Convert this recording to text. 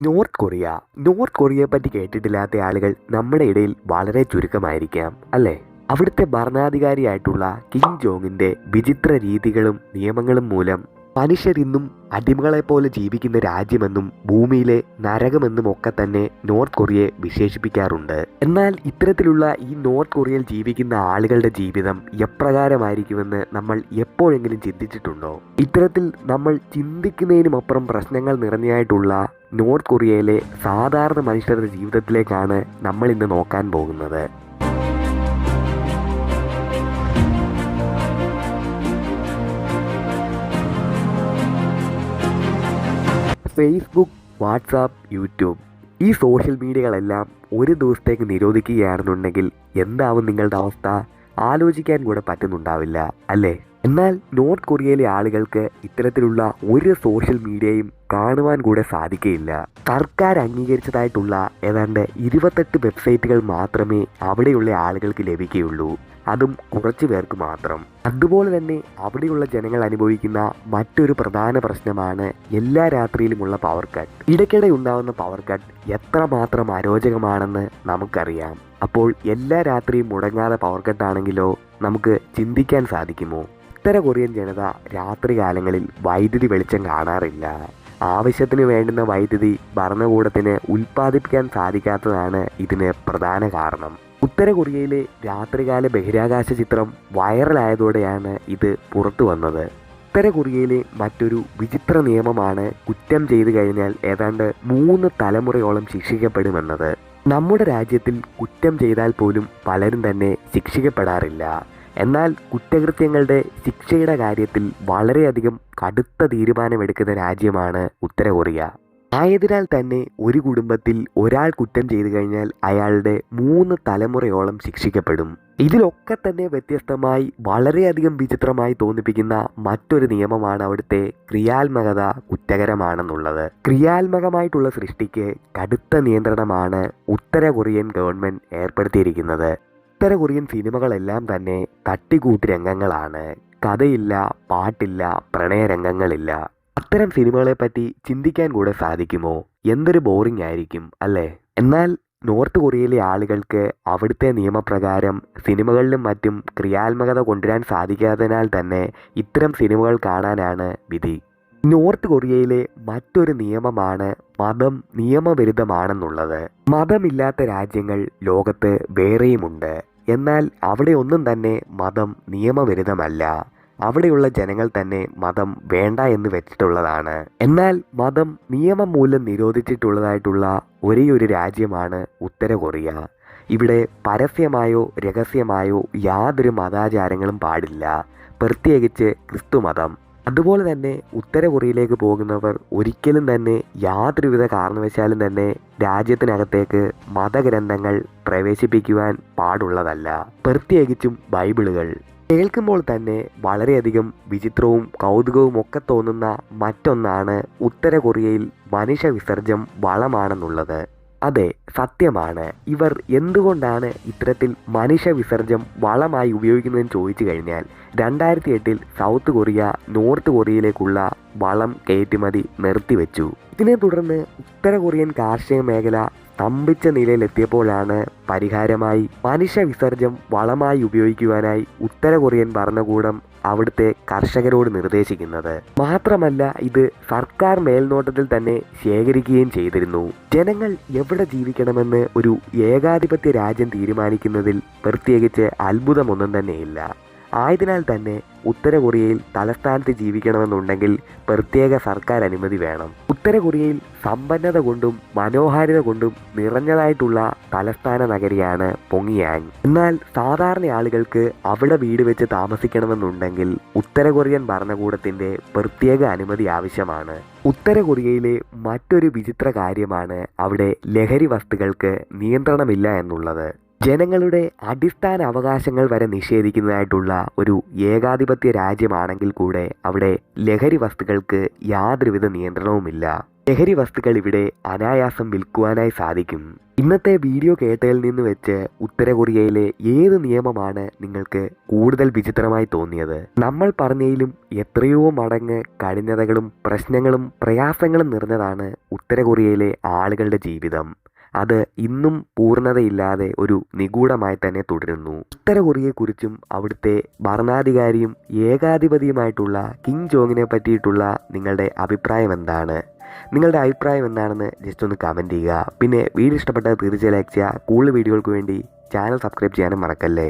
North കൊറിയയെ പറ്റി കേട്ടിട്ടില്ലാത്ത ആളുകൾ നമ്മുടെ ഇടയിൽ വളരെ ചുരുക്കമായിരിക്കാം അല്ലേ? അവിടുത്തെ ഭരണാധികാരിയായിട്ടുള്ള കിം ജോങ്ങിന്റെ വിചിത്ര രീതികളും നിയമങ്ങളും മൂലം മനുഷ്യരിന്നും അടിമകളെപ്പോലെ ജീവിക്കുന്ന രാജ്യമെന്നും ഭൂമിയിലെ നരകമെന്നും ഒക്കെ തന്നെ നോർത്ത് കൊറിയയെ വിശേഷിപ്പിക്കാറുണ്ട്. എന്നാൽ ഇത്തരത്തിലുള്ള ഈ നോർത്ത് കൊറിയയിൽ ജീവിക്കുന്ന ആളുകളുടെ ജീവിതം എപ്രകാരമായിരിക്കുമെന്ന് നമ്മൾ എപ്പോഴെങ്കിലും ചിന്തിച്ചിട്ടുണ്ടോ? ഇത്തരത്തിൽ നമ്മൾ ചിന്തിക്കുന്നതിനുമപ്പുറം പ്രശ്നങ്ങൾ നിറഞ്ഞായിട്ടുള്ള നോർത്ത് കൊറിയയിലെ സാധാരണ മനുഷ്യരുടെ ജീവിതത്തിലേക്കാണ് നമ്മൾ ഇന്ന് നോക്കാൻ പോകുന്നത്. ഫേസ്ബുക്ക്, വാട്സാപ്പ്, യൂട്യൂബ് ഈ സോഷ്യൽ മീഡിയകളെല്ലാം ഒരു ദിവസത്തേക്ക് നിരോധിക്കുകയാണെന്നുണ്ടെങ്കിൽ എന്താവും നിങ്ങളുടെ അവസ്ഥ? ആലോചിക്കാൻ കൂടെ പറ്റുന്നുണ്ടാവില്ല അല്ലേ? എന്നാൽ നോർത്ത് കൊറിയയിലെ ആളുകൾക്ക് ഇത്തരത്തിലുള്ള ഒരു സോഷ്യൽ മീഡിയയും കാണുവാൻ കൂടെ സാധിക്കുകയില്ല. സർക്കാർ അംഗീകരിച്ചതായിട്ടുള്ള ഏതാണ്ട് 28 വെബ്സൈറ്റുകൾ മാത്രമേ അവിടെയുള്ള ആളുകൾക്ക് ലഭിക്കുകയുള്ളൂ. അതും കുറച്ചു പേർക്ക് മാത്രം. അതുപോലെ തന്നെ അവിടെയുള്ള ജനങ്ങൾ അനുഭവിക്കുന്ന മറ്റൊരു പ്രധാന പ്രശ്നമാണ് എല്ലാ രാത്രിയിലുമുള്ള പവർ കട്ട്. ഇടയ്ക്കിടെ ഉണ്ടാകുന്ന പവർ കട്ട് എത്രമാത്രം അരോചകമാണെന്ന് നമുക്കറിയാം. അപ്പോൾ എല്ലാ രാത്രിയും മുടങ്ങാതെ പവർ കട്ടാണെങ്കിലോ നമുക്ക് ചിന്തിക്കാൻ സാധിക്കുമോ? ഉത്തര കൊറിയൻ ജനത രാത്രികാലങ്ങളിൽ വൈദ്യുതി വെളിച്ചം കാണാറില്ല. ആവശ്യത്തിന് വേണ്ടുന്ന വൈദ്യുതി ഭരണകൂടത്തിന് ഉൽപ്പാദിപ്പിക്കാൻ സാധിക്കാത്തതാണ് ഇതിന് പ്രധാന കാരണം. ഉത്തര കൊറിയയിലെ രാത്രികാല ബഹിരാകാശ ചിത്രം വൈറലായതോടെയാണ് ഇത് പുറത്തു വന്നത്. ഉത്തര കൊറിയയിലെ മറ്റൊരു വിചിത്ര നിയമമാണ് കുറ്റം ചെയ്തു കഴിഞ്ഞാൽ ഏതാണ്ട് 3 തലമുറയോളം ശിക്ഷിക്കപ്പെടുമെന്നത്. നമ്മുടെ രാജ്യത്തിൽ കുറ്റം ചെയ്താൽ പോലും പലരും തന്നെ ശിക്ഷിക്കപ്പെടാറില്ല. എന്നാൽ കുറ്റകൃത്യങ്ങളുടെ ശിക്ഷയുടെ കാര്യത്തിൽ വളരെയധികം കടുത്ത തീരുമാനമെടുക്കുന്ന രാജ്യമാണ് ഉത്തര കൊറിയ. ആയതിനാൽ തന്നെ ഒരു കുടുംബത്തിൽ ഒരാൾ കുറ്റം ചെയ്തു കഴിഞ്ഞാൽ അയാളുടെ 3 തലമുറയോളം ശിക്ഷിക്കപ്പെടും. ഇതിലൊക്കെ തന്നെ വ്യത്യസ്തമായി വളരെയധികം വിചിത്രമായി തോന്നിപ്പിക്കുന്ന മറ്റൊരു നിയമമാണ് അവിടുത്തെ ക്രിയാത്മകത കുറ്റകരമാണെന്നുള്ളത്. ക്രിയാത്മകമായിട്ടുള്ള സൃഷ്ടിക്ക് കടുത്ത നിയന്ത്രണമാണ് ഉത്തര കൊറിയൻ ഗവൺമെന്റ് ഏർപ്പെടുത്തിയിരിക്കുന്നത്. ഉത്തര കൊറിയൻ സിനിമകളെല്ലാം തന്നെ തട്ടിക്കൂട്ട് രംഗങ്ങളാണ്. കഥയില്ല, പാട്ടില്ല, പ്രണയരംഗങ്ങളില്ല. അത്തരം സിനിമകളെ പറ്റി ചിന്തിക്കാൻ കൂടെ സാധിക്കുമോ? എന്തൊരു ബോറിംഗ് ആയിരിക്കും അല്ലേ? എന്നാൽ നോർത്ത് കൊറിയയിലെ ആളുകൾക്ക് അവിടുത്തെ നിയമപ്രകാരം സിനിമകളിലും മറ്റും ക്രിയാത്മകത കൊണ്ടുവരാൻ സാധിക്കാത്തതിനാൽ തന്നെ ഇത്തരം സിനിമകൾ കാണാനാണ് വിധി. നോർത്ത് കൊറിയയിലെ മറ്റൊരു നിയമമാണ് മതം നിയമവിരുദ്ധമാണെന്നുള്ളത്. മതമില്ലാത്ത രാജ്യങ്ങൾ ലോകത്ത് വേറെയുമുണ്ട്. എന്നാൽ അവിടെ ഒന്നും തന്നെ മതം നിയമവിരുദ്ധമല്ല. അവിടെയുള്ള ജനങ്ങൾ തന്നെ മതം വേണ്ട എന്ന് വെച്ചിട്ടുള്ളതാണ്. എന്നാൽ മതം നിയമം മൂലം നിരോധിച്ചിട്ടുള്ളതായിട്ടുള്ള ഒരേയൊരു രാജ്യമാണ് ഉത്തര കൊറിയ. ഇവിടെ പരസ്യമായോ രഹസ്യമായോ യാതൊരു മതാചാരങ്ങളും പാടില്ല, പ്രത്യേകിച്ച് ക്രിസ്തുമതം. അതുപോലെ തന്നെ ഉത്തര കൊറിയയിലേക്ക് പോകുന്നവർ ഒരിക്കലും തന്നെ യാതൊരുവിധ കാരണവശാലും തന്നെ രാജ്യത്തിനകത്തേക്ക് മതഗ്രന്ഥങ്ങൾ പ്രവേശിപ്പിക്കുവാൻ പാടുള്ളതല്ല, പ്രത്യേകിച്ചും ബൈബിളുകൾ. കേൾക്കുമ്പോൾ തന്നെ വളരെയധികം വിചിത്രവും കൗതുകവും ഒക്കെ തോന്നുന്ന മറ്റൊന്നാണ് ഉത്തര കൊറിയയിൽ മനുഷ്യ വിസർജ്യം വളമാണെന്നുള്ളത്. അതെ, സത്യമാണ്. ഇവർ എന്തുകൊണ്ടാണ് ഇത്തരത്തിൽ മനുഷ്യ വിസർജ്യം വളമായി ഉപയോഗിക്കുന്നതെന്ന് ചോദിച്ചു കഴിഞ്ഞാൽ 2008 സൗത്ത് കൊറിയ നോർത്ത് കൊറിയയിലേക്കുള്ള വളം കയറ്റുമതി നിർത്തിവെച്ചു. ഇതിനെ തുടർന്ന് ഉത്തര കൊറിയൻ കാർഷിക മേഖല സ്തംഭിച്ച നിലയിലെത്തിയപ്പോഴാണ് പരിഹാരമായി മനുഷ്യ വിസർജ്യം വളമായി ഉപയോഗിക്കുവാനായി ഉത്തര കൊറിയൻ ഭരണകൂടം അവിടുത്തെ കർഷകരോട് നിർദ്ദേശിക്കുന്നത്. മാത്രമല്ല ഇത് സർക്കാർ മേൽനോട്ടത്തിൽ തന്നെ ശേഖരിക്കുകയും ചെയ്തിരുന്നു. ജനങ്ങൾ എവിടെ ജീവിക്കണമെന്ന് ഒരു ഏകാധിപത്യ രാജ്യം തീരുമാനിക്കുന്നതിൽ പ്രത്യേകിച്ച് അത്ഭുതമൊന്നും തന്നെയില്ല. ആയതിനാൽ തന്നെ ഉത്തര കൊറിയയിൽ തലസ്ഥാനത്ത് ജീവിക്കണമെന്നുണ്ടെങ്കിൽ പ്രത്യേക സർക്കാർ അനുമതി വേണം. ഉത്തര കൊറിയയിൽ സമ്പന്നത കൊണ്ടും മനോഹാരിത കൊണ്ടും നിറഞ്ഞതായിട്ടുള്ള തലസ്ഥാന നഗരിയാണ് പോങ്യാങ്. എന്നാൽ സാധാരണ ആളുകൾക്ക് അവിടെ വീട് വെച്ച് താമസിക്കണമെന്നുണ്ടെങ്കിൽ ഉത്തര കൊറിയൻ ഭരണകൂടത്തിന്റെ പ്രത്യേക അനുമതി ആവശ്യമാണ്. ഉത്തര കൊറിയയിലെ മറ്റൊരു വിചിത്ര കാര്യമാണ് അവിടെ ലഹരി വസ്തുക്കൾക്ക് നിയന്ത്രണമില്ല എന്നുള്ളത്. ജനങ്ങളുടെ അടിസ്ഥാന അവകാശങ്ങൾ വരെ നിഷേധിക്കുന്നതായിട്ടുള്ള ഒരു ഏകാധിപത്യ രാജ്യമാണെങ്കിൽ കൂടെ അവിടെ ലഹരി വസ്തുക്കൾക്ക് യാതൊരുവിധ നിയന്ത്രണവുമില്ല. ലഹരി വസ്തുക്കൾ ഇവിടെ അനായാസം വിൽക്കുവാനായി സാധിക്കും. ഇന്നത്തെ വീഡിയോ കേട്ടതിൽ നിന്ന് വെച്ച് ഉത്തര കൊറിയയിലെ ഏത് നിയമമാണ് നിങ്ങൾക്ക് കൂടുതൽ വിചിത്രമായി തോന്നിയത്? നമ്മൾ പറഞ്ഞതിലും എത്രയോ മടങ്ങ് കഠിനതകളും പ്രശ്നങ്ങളും പ്രയാസങ്ങളും നിറഞ്ഞതാണ് ഉത്തര കൊറിയയിലെ ആളുകളുടെ ജീവിതം. അത് ഇന്നും പൂർണ്ണതയില്ലാതെ ഒരു നിഗൂഢമായി തന്നെ തുടരുന്നു. ഉത്തര കൊറിയയെക്കുറിച്ചും അവിടുത്തെ ഭരണാധികാരിയും ഏകാധിപതിയുമായിട്ടുള്ള കിം ജോങ്ങിനെ പറ്റിയിട്ടുള്ള നിങ്ങളുടെ അഭിപ്രായം എന്താണ്? നിങ്ങളുടെ അഭിപ്രായം എന്താണെന്ന് ജസ്റ്റ് ഒന്ന് കമൻറ്റ് ചെയ്യുക. പിന്നെ വീഡിയോ ഇഷ്ടപ്പെട്ടാൽ തീർച്ചയായും ലൈക്ക് ചെയ്യുക. കൂടുതൽ വീഡിയോകൾക്ക് വേണ്ടി ചാനൽ സബ്സ്ക്രൈബ് ചെയ്യാനും മറക്കല്ലേ.